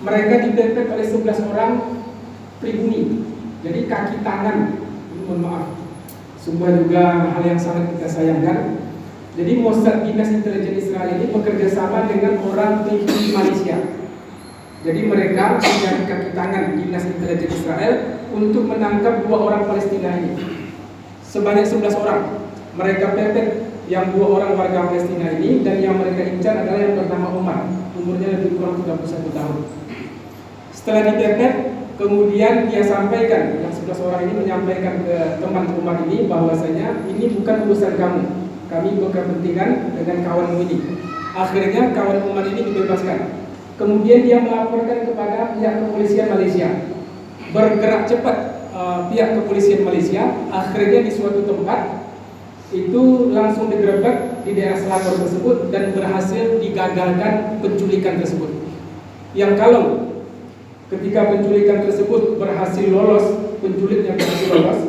mereka dipepet oleh 11 orang pribumi. Jadi kaki tangan, mohon maaf, sungguh juga hal yang sangat kita sayangkan. Jadi Mossad, Dinas Intelijen Israel ini bekerja sama dengan orang pribumi Malaysia. Jadi mereka menjadi kaki tangan Dinas Intelijen Israel untuk menangkap 2 orang Palestina ini. Sebanyak 11 orang. Mereka pepet yang 2 orang warga Palestina ini, dan yang mereka incar adalah yang bernama Umar. Umurnya lebih kurang 31 tahun. Setelah dipepet, kemudian dia sampaikan, yang 11 orang ini menyampaikan ke teman Umar ini bahwasanya ini bukan urusan kamu. Kami berkepentingan dengan kawanmu ini. Akhirnya kawan Umar ini dibebaskan. Kemudian dia melaporkan kepada pihak kepolisian Malaysia. Bergerak cepat pihak kepolisian Malaysia. Akhirnya di suatu tempat itu langsung digerebek di daerah Selangor tersebut dan berhasil digagalkan penculikan tersebut. Yang kalau ketika penculikan tersebut berhasil lolos, penculiknya berhasil lolos,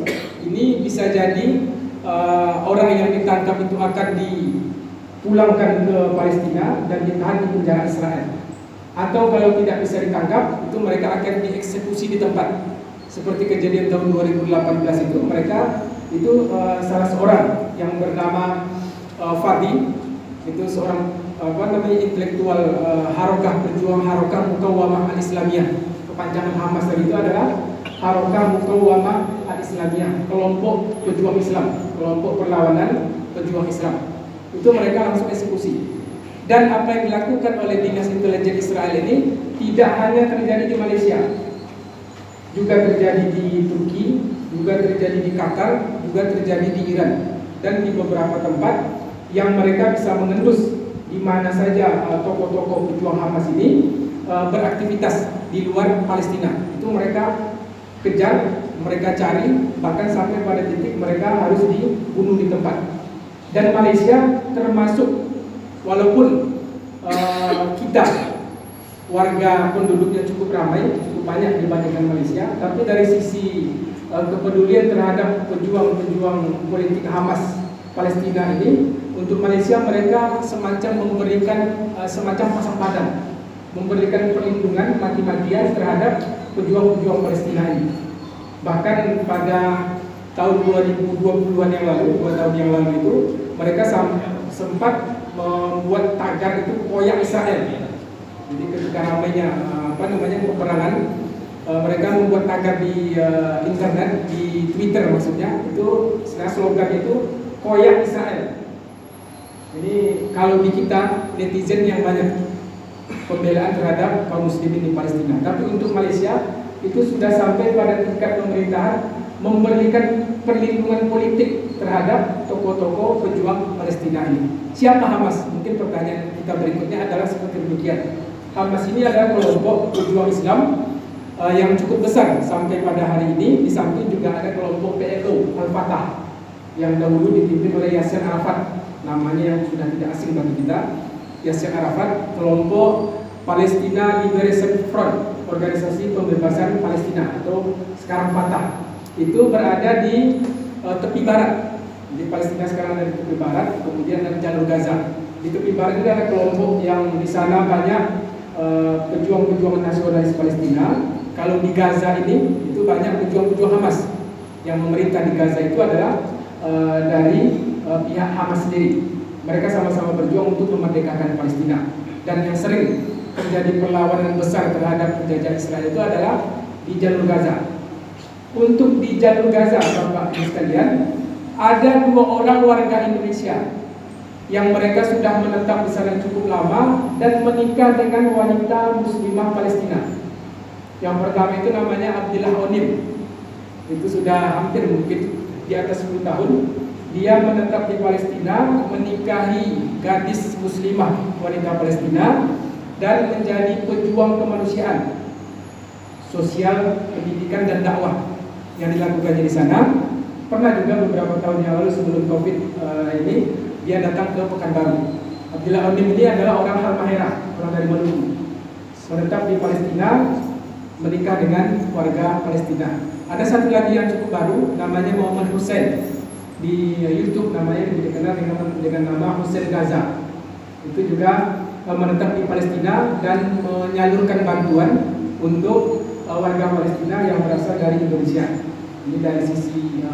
ini bisa jadi orang yang ditangkap itu akan dipulangkan ke Palestina dan ditahan di penjara Israel. Atau kalau tidak bisa ditangkap, itu mereka akan dieksekusi di tempat. Seperti kejadian tahun 2018 itu, mereka itu salah seorang yang bernama Fadi, itu seorang intelektual Harokah Berjuang Harokah Mukawamah Al-Islamiyah. Kepanjangan Hamas tadi itu adalah Harokah Mukawamah Al-Islamiyah, kelompok pejuang Islam, kelompok perlawanan pejuang Islam. Itu mereka langsung eksekusi. Dan apa yang dilakukan oleh Dinas Intelijen Israel ini tidak hanya terjadi di Malaysia, juga terjadi di Turki, juga terjadi di Qatar, juga terjadi di Iran, dan di beberapa tempat yang mereka bisa mengendus di mana saja tokoh-tokoh pejuang Hamas ini beraktivitas di luar Palestina. Itu mereka kejar, mereka cari, bahkan sampai pada titik mereka harus dibunuh di tempat. Dan Malaysia termasuk, walaupun kita warga penduduknya cukup ramai, cukup banyak dibandingkan Malaysia, tapi dari sisi kepedulian terhadap pejuang-pejuang politik Hamas Palestina ini, untuk Malaysia mereka semacam memberikan semacam pasang padan, memberikan perlindungan mati-matian terhadap pejuang-pejuang Palestina ini. Bahkan pada tahun 2020-an yang lalu, 2 tahun yang lalu itu, mereka sempat membuat tagar itu koyak Israel. Jadi ketika ramainya peperangan, mereka membuat tagar di internet, di Twitter maksudnya, itu slogan itu koyak Israel. Jadi kalau di kita netizen yang banyak pembelaan terhadap kaum muslimin di Palestina, tapi untuk Malaysia itu sudah sampai pada tingkat pemerintahan memberikan perlindungan politik terhadap tokoh-tokoh pejuang Palestina ini. Siapa Hamas? Mungkin pertanyaan kita berikutnya adalah seperti demikian. Hamas ini adalah kelompok pejuang Islam yang cukup besar sampai pada hari ini. Di samping juga ada kelompok PLO Al-Fatah yang dahulu dipimpin oleh Yasser Arafat, namanya yang sudah tidak asing bagi kita. Yasser Arafat, kelompok Palestina Liberation Front, organisasi pembebasan Palestina atau sekarang Fatah. Itu berada di tepi barat. Di Palestina sekarang ada di tepi barat, kemudian ada jalur Gaza. Di tepi barat itu ada kelompok yang di sana banyak pejuang-pejuang nasionalis Palestina. Kalau di Gaza ini itu banyak pejuang-pejuang Hamas. Yang memerintah di Gaza itu adalah dari pihak Hamas sendiri. Mereka sama-sama berjuang untuk memerdekakan Palestina. Dan yang sering terjadi perlawanan besar terhadap penjajah Israel itu adalah di jalur Gaza. Untuk di jalur Gaza, Bapak Ibu sekalian, ada 2 orang warga Indonesia yang mereka sudah menetap di sana cukup lama dan menikah dengan wanita muslimah Palestina. Yang pertama itu namanya Abdillah Onim. Itu sudah hampir mungkin di atas 10 tahun. Dia menetap di Palestina, menikahi gadis muslimah wanita Palestina dan menjadi pejuang kemanusiaan, sosial, pendidikan dan dakwah yang dilakukannya di sana. Pernah juga beberapa tahun yang lalu sebelum Covid ini dia datang ke Pekanbaru. Abdillah Onim ini adalah orang Halmahera, orang dari Maluku, menetap di Palestina, menikah dengan warga Palestina. Ada satu lagi yang cukup baru, namanya Muhammad Hussein. Di YouTube namanya lebih dikenal dengan nama Hussein Gaza. Itu juga menetap di Palestina dan menyalurkan bantuan untuk warga Palestina yang berasal dari Indonesia. Ini dari sisi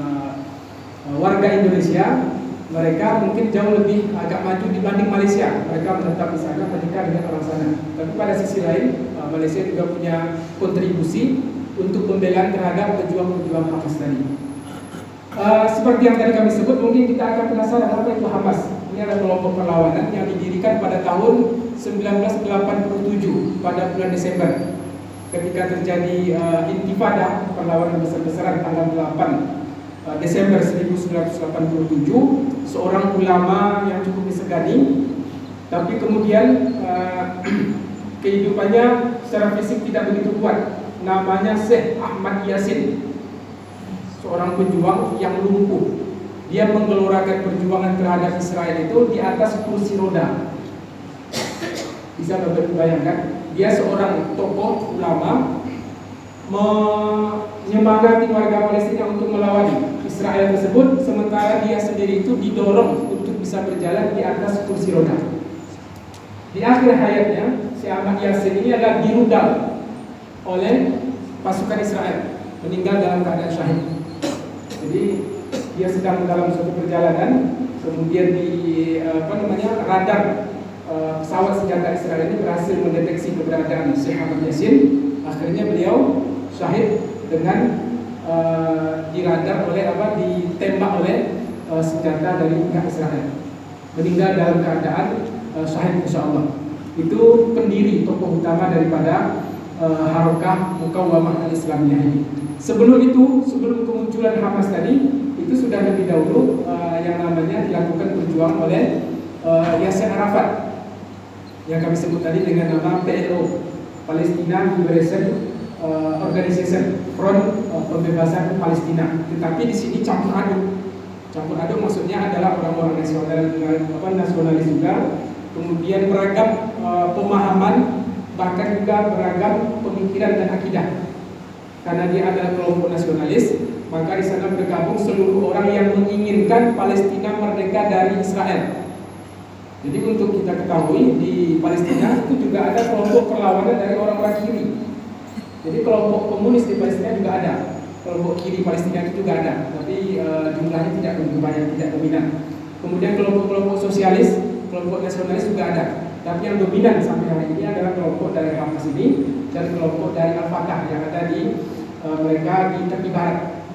warga Indonesia, mereka mungkin jauh lebih agak maju dibanding Malaysia. Mereka menetap di sana, menikah dengan orang sana. Tapi pada sisi lain, Malaysia juga punya kontribusi untuk pembelaan terhadap pejuang-pejuang Hamas tadi. Seperti yang tadi kami sebut, mungkin kita akan penasaran apa itu Hamas. Ini adalah kelompok perlawanan yang didirikan pada tahun 1987 pada bulan Desember, ketika terjadi intifada perlawanan besar-besaran tanggal 8 Desember 1987. Seorang ulama yang cukup disegani, tapi kemudian kehidupannya secara fisik tidak begitu kuat. Namanya Syekh Ahmad Yasin, seorang pejuang yang lumpuh. Dia menggelorakan perjuangan terhadap Israel itu di atas kursi roda. Bisa Bapak bayangkan, dia seorang tokoh ulama menyemangati warga Palestina untuk melawan Israel tersebut, sementara dia sendiri itu didorong untuk bisa berjalan di atas kursi roda. Di akhir hayatnya, Syekh Ahmad Yasin ini adalah dirudal oleh pasukan Israel, meninggal dalam keadaan syahid. Jadi dia sedang dalam suatu perjalanan, kemudian di radar pesawat senjata Israel ini berhasil mendeteksi keberadaan Syekh Ahmad Yasin. Akhirnya beliau syahid dengan ditembak oleh senjata dari pihak Israel, meninggal dalam keadaan syahid insyaallah. Itu pendiri tokoh utama daripada Harokah Muqawamah Al-Islamiyah ini. Sebelum kemunculan Hamas tadi, itu sudah lebih dahulu yang namanya dilakukan perjuangan oleh Yasser Arafat, yang kami sebut tadi dengan nama PLO, Palestina Liberation Organization, Front Pembebasan Palestina. Tetapi di sini campur aduk maksudnya adalah orang-orang nasionalis juga, kemudian beragam pemahaman, bahkan juga beragam pemikiran dan akidah. Karena dia adalah kelompok nasionalis, maka di sana bergabung seluruh orang yang menginginkan Palestina merdeka dari Israel. Jadi untuk kita ketahui, di Palestina itu juga ada kelompok perlawanan dari orang-orang kiri. Jadi kelompok komunis di Palestina juga ada, kelompok kiri Palestina itu juga ada, tapi jumlahnya tidak begitu banyak, tidak dominan. Kemudian kelompok-kelompok sosialis, kelompok nasionalis juga ada. Tapi yang dominan sampai hari ini adalah kelompok dari Hamas ini dan kelompok dari Al-Fatah yang ada di mereka di tepi barat.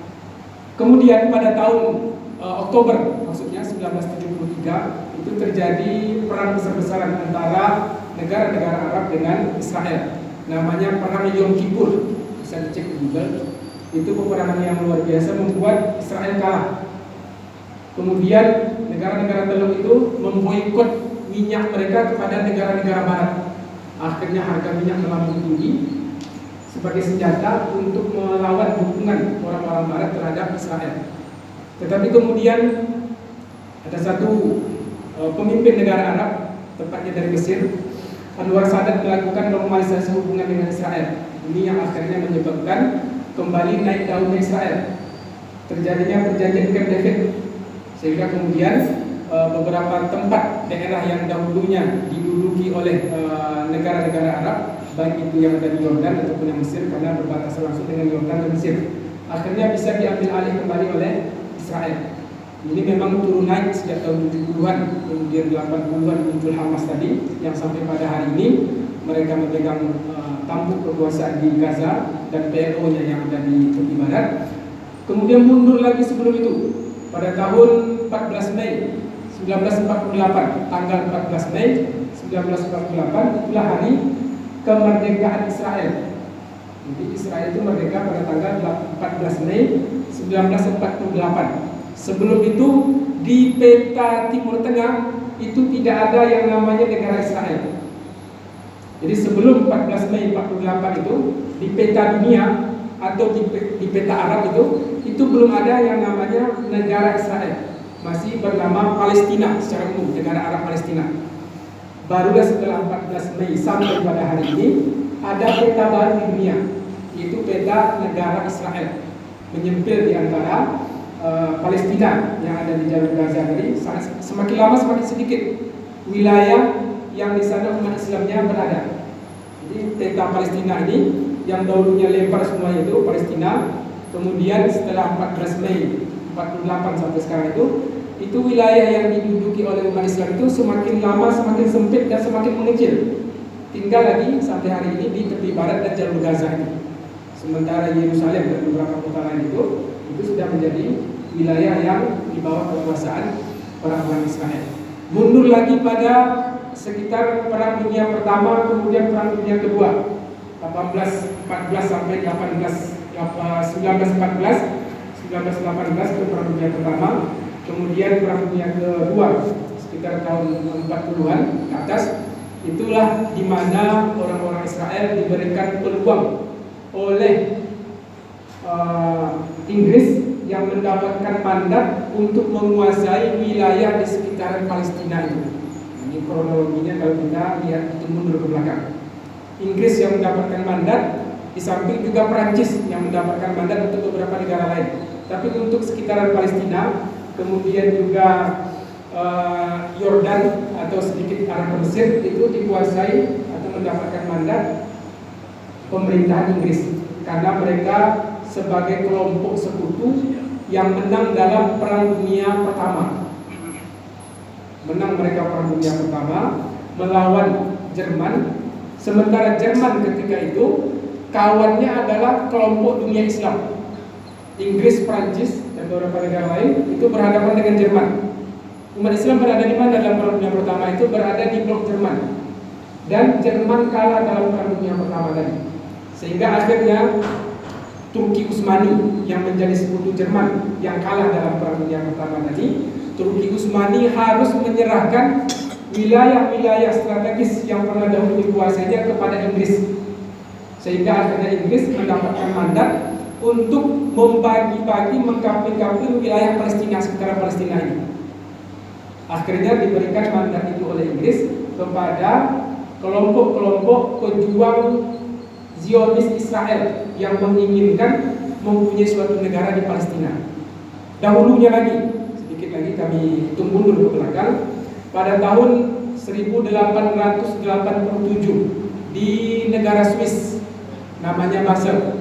Kemudian pada tahun Oktober, maksudnya 1973, itu terjadi perang besar-besaran antara negara-negara Arab dengan Israel. Namanya Perang Yom Kippur, bisa dicek di Google. Itu peperangan yang luar biasa, membuat Israel kalah. Kemudian negara-negara Teluk itu memboikot minyak mereka kepada negara-negara barat. Akhirnya harga minyak melambung tinggi sebagai senjata untuk melawan dukungan orang-orang barat terhadap Israel. Tetapi kemudian ada satu pemimpin negara Arab, tepatnya dari Mesir, Anwar Sadat, melakukan normalisasi hubungan dengan Israel. Ini yang akhirnya menyebabkan kembali naik daunnya Israel, terjadinya perjanjian Camp David, sehingga kemudian beberapa tempat daerah yang dahulunya diduduki oleh negara-negara Arab, baik itu yang ada di Yordan ataupun yang Mesir, karena berbatasan langsung dengan Yordan dan Mesir, akhirnya bisa diambil alih kembali oleh Israel. Ini memang turun naik sejak tahun 70-an, kemudian 80-an muncul Hamas tadi, yang sampai pada hari ini mereka memegang tampuk kekuasaan di Gaza dan PLO-nya yang ada di tepi barat. Kemudian mundur lagi sebelum itu, pada tahun 14 Mei 1948, tanggal 14 Mei 1948 itulah hari kemerdekaan Israel. Jadi Israel itu merdeka pada tanggal 14 Mei 1948. Sebelum itu di peta Timur Tengah itu tidak ada yang namanya negara Israel. Jadi sebelum 14 Mei 48 itu di peta dunia atau di peta Arab itu belum ada yang namanya negara Israel. Masih bernama Palestina secara umum, negara Arab Palestina. Barulah setelah 14 Mei sampai pada hari ini ada peta baru di dunia, yaitu peta negara Israel, menyempil di antara Palestina yang ada di jalur Gaza tadi. Semakin lama semakin sedikit wilayah yang di sana umat Islamnya berada. Jadi peta Palestina ini yang dahulunya lebar semua itu Palestina, kemudian setelah 14 Mei 48 sampai sekarang itu wilayah yang diduduki oleh umat Islam itu semakin lama semakin sempit dan semakin mengecil. Tinggal lagi sampai hari ini di tepi barat dan jalur Gaza ini. Sementara Yerusalem dan beberapa kota lain itu sudah menjadi wilayah yang di bawah kekuasaan orang-orang Israel. Mundur lagi pada sekitar Perang Dunia Pertama, kemudian Perang Dunia Kedua 1814 sampai 1918 ke Perang Dunia Pertama, kemudian Perang Dunia Kedua sekitar tahun 40-an ke atas. Itulah di mana orang-orang Israel diberikan peluang oleh Inggris yang mendapatkan mandat untuk menguasai wilayah di sekitaran Palestina itu. Ini kronologinya kalau kita lihat itu mundur ke belakang. Inggris yang mendapatkan mandat, di samping juga Perancis yang mendapatkan mandat untuk beberapa negara lain. Tapi untuk sekitaran Palestina, kemudian juga Yordan atau sedikit Arab Mesir itu dikuasai atau mendapatkan mandat pemerintahan Inggris karena mereka sebagai kelompok sekutu yang menang dalam Perang Dunia Pertama. Menang mereka Perang Dunia Pertama melawan Jerman, sementara Jerman ketika itu kawannya adalah kelompok dunia Islam. Inggris, Prancis dan beberapa negara lain itu berhadapan dengan Jerman. Umat Islam berada di mana dalam Perang Dunia Pertama itu? Berada di blok Jerman. Dan Jerman kalah dalam Perang Dunia Pertama tadi. Sehingga akhirnya Turki Utsmani yang menjadi sekutu Jerman yang kalah dalam Perang Dunia Pertama tadi, Turki Utsmani harus menyerahkan wilayah-wilayah strategis yang pernah dahulu dikuasainya kepada Inggris. Sehingga akhirnya Inggris mendapatkan mandat untuk membagi-bagi, mengkapling-kapling wilayah Palestina, sekitar Palestina ini. Akhirnya diberikan mandat itu oleh Inggris kepada kelompok-kelompok pejuang Zionis Israel yang menginginkan mempunyai suatu negara di Palestina. Dahulunya lagi, sedikit lagi kami hitung mundur ke belakang, pada tahun 1887 di negara Swiss, namanya Basel,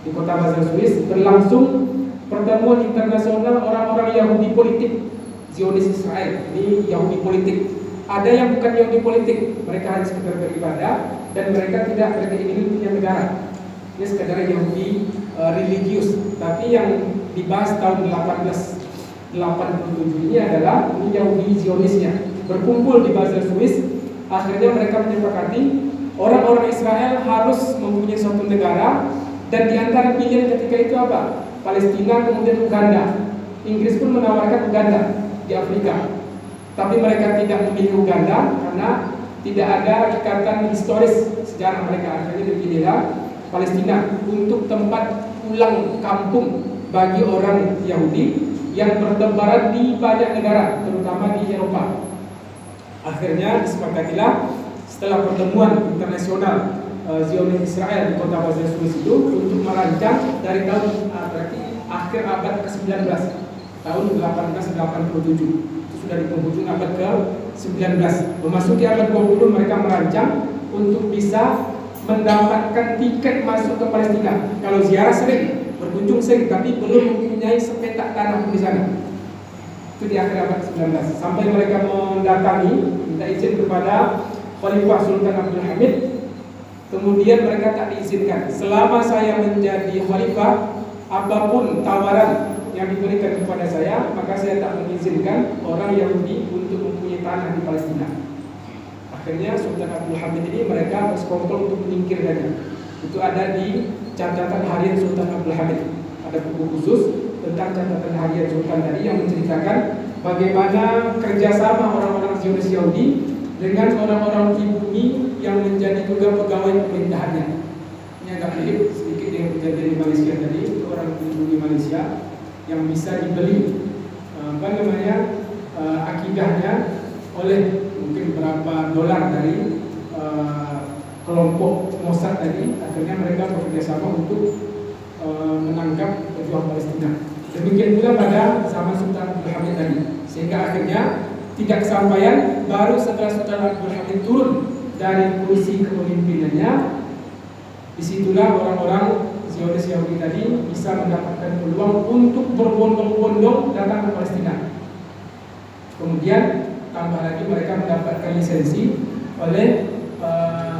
di kota Basel, Swiss, berlangsung pertemuan internasional orang-orang Yahudi politik Zionis Israel. Ini Yahudi politik. Ada yang bukan Yahudi politik, mereka hanya sekedar beribadah dan mereka tidak ingin punya negara. Ini sekedar Yahudi religius. Tapi yang dibahas tahun 1887 ini adalah Yahudi Zionisnya. Berkumpul di Basel, Swiss. Akhirnya mereka menyepakati orang-orang Israel harus mempunyai suatu negara, dan di antara pilihan ketika itu apa? Palestina, kemudian Uganda. Inggris pun menawarkan Uganda di Afrika, tapi mereka tidak memilih Uganda karena tidak ada ikatan historis sejarah mereka. Akhirnya dipilihlah Palestina untuk tempat pulang kampung bagi orang Yahudi yang bertebaran di banyak negara, terutama di Eropa. Akhirnya disepakatilah setelah pertemuan internasional Zionis Israel di kota Basel, Swiss itu untuk merancang dari tahun berarti akhir abad ke-19, tahun 1887. Itu sudah di penghujung abad ke-19. Memasuki abad 20 mereka merancang untuk bisa mendapatkan tiket masuk ke Palestina. Kalau ziarah sering, berkunjung sering, tapi belum mempunyai sepetak tanah di sana. Itu di akhir abad ke-19. Sampai mereka mendatangi, minta izin kepada Khalifah Sultan Abdul Hamid. Kemudian mereka tak diizinkan. Selama saya menjadi khalifah, apapun tawaran yang diberikan kepada saya, maka saya tak mengizinkan orang Yahudi untuk mempunyai tanah di Palestina. Akhirnya Sultan Abdul Hamid ini mereka bersekongkol untuk menyingkirkannya. Itu ada di catatan harian Sultan Abdul Hamid. Ada buku khusus tentang catatan harian Sultan tadi yang menceritakan bagaimana kerjasama orang-orang Zionis Yahudi dengan orang-orang pribumi yang menjadi juga pegawai pemerintahannya. Ini agak mirip sedikit dengan kejadian di Malaysia tadi. Itu orang pribumi Malaysia yang bisa dibeli akidahnya oleh mungkin berapa dolar dari kelompok Mossad tadi. Akhirnya mereka bekerjasama untuk menangkap pejuang Palestina. Demikian pula pada zaman Sultan Abdul Hamid tadi. Sehingga akhirnya tidak kesampaian, baru setelah Saudara Abdul Hamid turun dari kursi kepemimpinannya, disitulah orang-orang Zionis Yahudi tadi bisa mendapatkan peluang untuk berbondong-bondong datang ke Palestina. Kemudian tambah lagi mereka mendapatkan lisensi oleh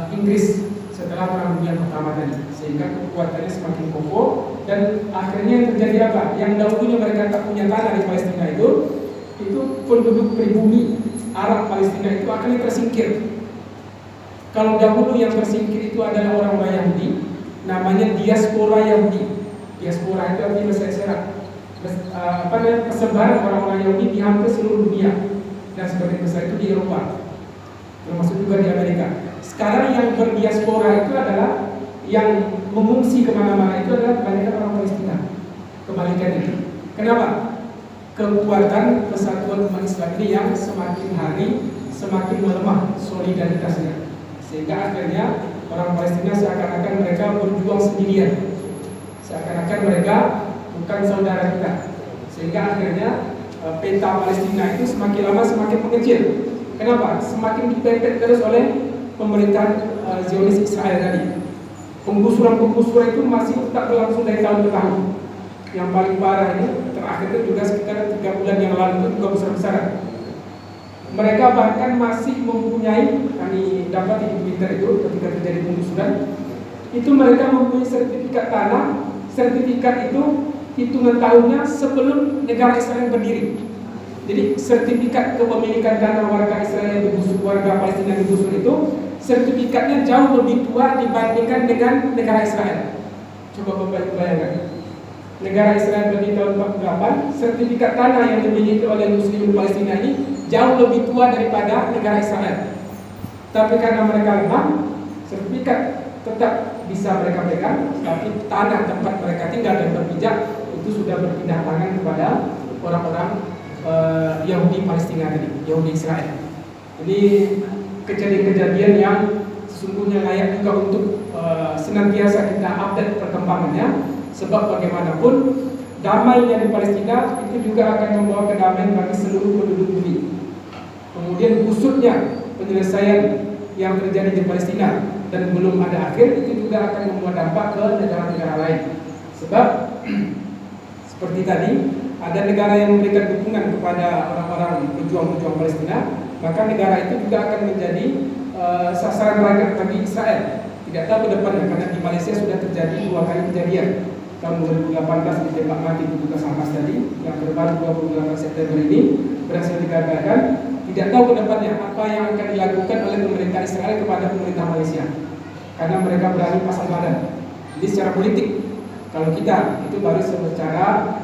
Inggris setelah Perang Dunia Pertama tadi, sehingga kekuatannya semakin kokoh. Dan akhirnya yang terjadi apa? Yang dahulunya mereka tak punya tanah di Palestina itu penduduk pribumi Arab Palestina itu akhirnya tersingkir. Kalau dahulu yang tersingkir itu adalah orang Yahudi, namanya diaspora Yahudi. Diaspora itu artinya berserak, persebaran orang-orang Yahudi di hampir seluruh dunia, dan sebagian besar itu di Eropa, termasuk juga di Amerika. Sekarang yang berdiaspora itu adalah yang mengungsi kemana-mana itu adalah kebanyakan orang Palestina. Kebalikannya. Kenapa? Kekuatan persatuan umat Islam ini yang semakin hari semakin melemah solidaritasnya, sehingga akhirnya orang Palestina seakan-akan mereka berjuang sendirian, seakan-akan mereka bukan saudara kita, sehingga akhirnya peta Palestina itu semakin lama semakin mengecil. Kenapa? Semakin dipepet terus oleh pemerintahan Zionis Israel tadi. Penggusuran-penggusuran itu masih tetap berlangsung dari tahun ke tahun. Yang paling parah ini terakhir itu juga sekitar 3 bulan yang lalu itu juga besar-besaran. Mereka bahkan masih mempunyai, kami dapat di Twitter itu ketika terjadi penggusuran, itu mereka mempunyai sertifikat tanah. Sertifikat itu hitungan tahunnya sebelum negara Israel berdiri. Jadi sertifikat kepemilikan tanah warga Israel yang digusur, warga Palestina yang digusur itu sertifikatnya jauh lebih tua dibandingkan dengan negara Israel. Coba Bapak bayangkan, negara Israel berdiri tahun 48, sertifikat tanah yang dimiliki oleh Muslimin Palestina ini jauh lebih tua daripada negara Israel. Tapi karena mereka lemah, sertifikat tetap bisa mereka pegang, tapi tanah tempat mereka tinggal dan berpijak itu sudah berpindah tangan kepada orang-orang Yahudi Palestina tadi, Yahudi Israel. Ini kejadian-kejadian yang sesungguhnya layak juga untuk senantiasa kita update perkembangannya, sebab bagaimanapun damainya di Palestina itu juga akan membawa kedamaian bagi seluruh penduduk bumi. Kemudian busuknya penyelesaian yang terjadi di Palestina dan belum ada akhir itu juga akan membuat dampak ke negara-negara lain. Sebab seperti tadi, ada negara yang memberikan dukungan kepada orang-orang pejuang-pejuang Palestina, maka negara itu juga akan menjadi sasaran rakyat bagi Israel. Tidak tahu ke depannya, karena di Malaysia sudah terjadi 2 kali kejadian. Tahun 2018 ditembak mati petugas Hamas tadi, yang terbaru 28 September ini berhasil digagalkan. Tidak tahu ke depannya apa yang akan dilakukan oleh pemerintah Israel kepada pemerintah Malaysia, karena mereka berani pasang badan. Jadi secara politik, kalau kita itu baru secara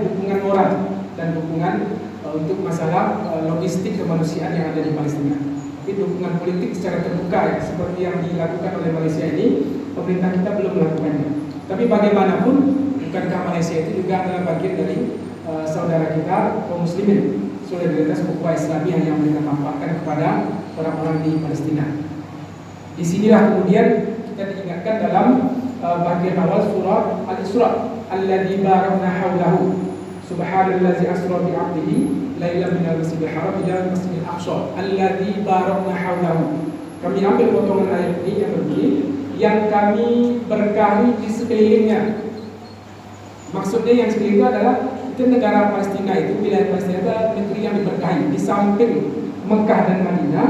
dukungan moral dan dukungan untuk masalah logistik kemanusiaan yang ada di Palestina. Tapi dukungan politik secara terbuka seperti yang dilakukan oleh Malaysia ini, pemerintah kita belum melakukannya. Tapi bagaimanapun, bukankah Malaysia itu juga adalah bagian dari saudara kita kaum muslimin, solidaritas ukhuwah Islamiyah yang mereka tampakkan kepada orang-orang di Palestina. Disinilah kemudian kita diingatkan dalam bagian awal surah Al-Isra, alladzi barakna haulahu subhanallazi asra bi 'abdihi lailan minal masjidil haram ila masjidil aqsa alladzi barakna haulahu. Kami ambil potongan ayat ini yang berbunyi, yang kami berkahi di sekelilingnya. Maksudnya yang sekeliling itu adalah itu negara Palestina, itu wilayah Palestina itu negeri yang diberkahi. Di samping Mekah dan Madinah,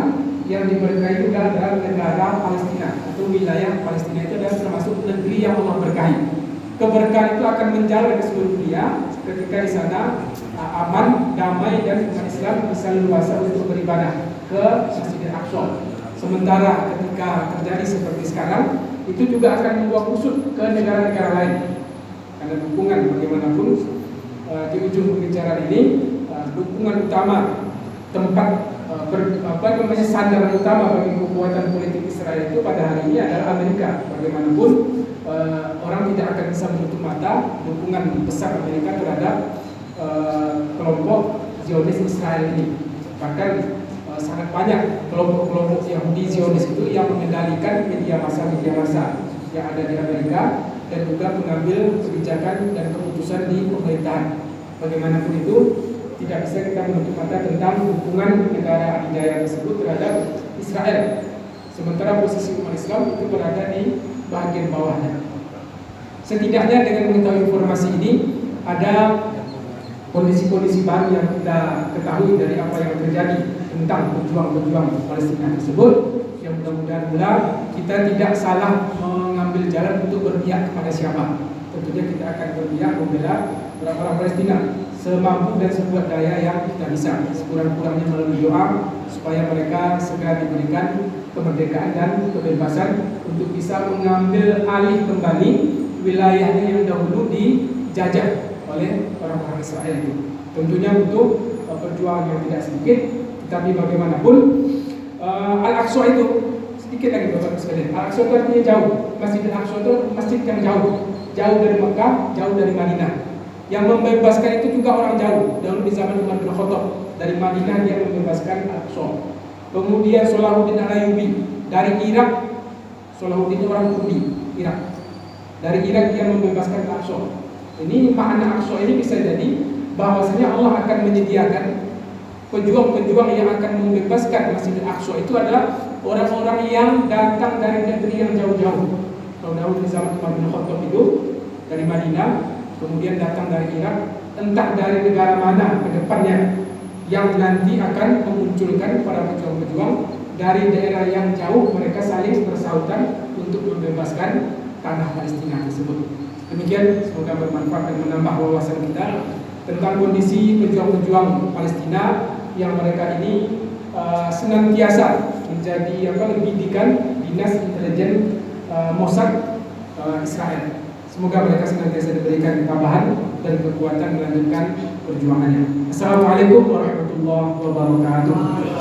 yang diberkahi itu adalah negara Palestina atau wilayah Palestina itu adalah termasuk negeri yang Allah berkahi. Keberkahan itu akan menjalar ke seluruh dunia ketika di sana aman, damai, dan umat Islam bisa leluasa untuk beribadah ke Masjidil Aqsa. Sementara ketika terjadi seperti sekarang, itu juga akan membawa kusut ke negara-negara lain. Karena dukungan bagaimanapun di ujung pembicaraan ini, dukungan utama tempat sandaran utama bagi kekuatan politik Israel itu pada hari ini adalah Amerika. Bagaimanapun orang tidak akan bisa menutup mata dukungan besar Amerika terhadap kelompok Zionis Israel ini. Bahkan sangat banyak kelompok-kelompok Yahudi Zionis itu yang mengendalikan media massa yang ada di Amerika dan juga mengambil kebijakan dan keputusan di pemerintahan. Bagaimanapun itu, tidak bisa kita menutup mata tentang hubungan negara adidaya tersebut terhadap Israel. Sementara posisi umat Islam itu berada di bagian bawahnya. Setidaknya dengan mengetahui informasi ini, ada kondisi-kondisi baru yang kita ketahui dari apa yang terjadi tentang pejuang-pejuang Palestina tersebut, yang mudah-mudahan pula kita tidak salah mengambil jalan untuk berpihak kepada siapa. Tentunya kita akan berpihak membela orang-orang Palestina semampu dan sekuat daya yang kita bisa, sekurang-kurangnya melalui doa supaya mereka segera diberikan kemerdekaan dan kebebasan untuk bisa mengambil alih kembali wilayahnya yang dahulu dijajah oleh orang-orang Israel itu. Tentunya butuh perjuangan yang tidak sedikit, tetapi bagaimanapun Al-Aqsa itu sedikit lagi Bapak sekalian. Al-Aqsa itu artinya jauh. Masjid Al-Aqsa itu masjid yang jauh dari Mekah, jauh dari Madinah. Yang membebaskan itu juga orang jauh. Dahulu di zaman Umar bin Khattab, dari Madinah dia membebaskan Al-Aqsa. Kemudian Salahuddin Al-Ayyubi dari Irak. Salahuddin orang Kurdi, Irak. Dari Irak dia membebaskan Al-Aqsa. Ini makna Aqsa ini bisa jadi bahwasanya Allah akan menyediakan pejuang-pejuang yang akan membebaskan Masjid Al-Aqsa itu adalah orang-orang yang datang dari negeri yang jauh-jauh. Kalau dahulu di zaman Umar bin Khattab itu dari Madinah, kemudian datang dari Irak, entah dari negara mana ke depannya yang nanti akan memunculkan para pejuang-pejuang dari daerah yang jauh, mereka saling bersautan untuk membebaskan tanah Palestina tersebut. Demikian, semoga bermanfaat dan menambah wawasan kita tentang kondisi pejuang-pejuang Palestina yang mereka ini senantiasa menjadi bidikan dinas intelijen Mossad Israel. Semoga mereka senantiasa diberikan ketabahan dan kekuatan melanjutkan perjuangannya. Assalamualaikum warahmatullahi wabarakatuh.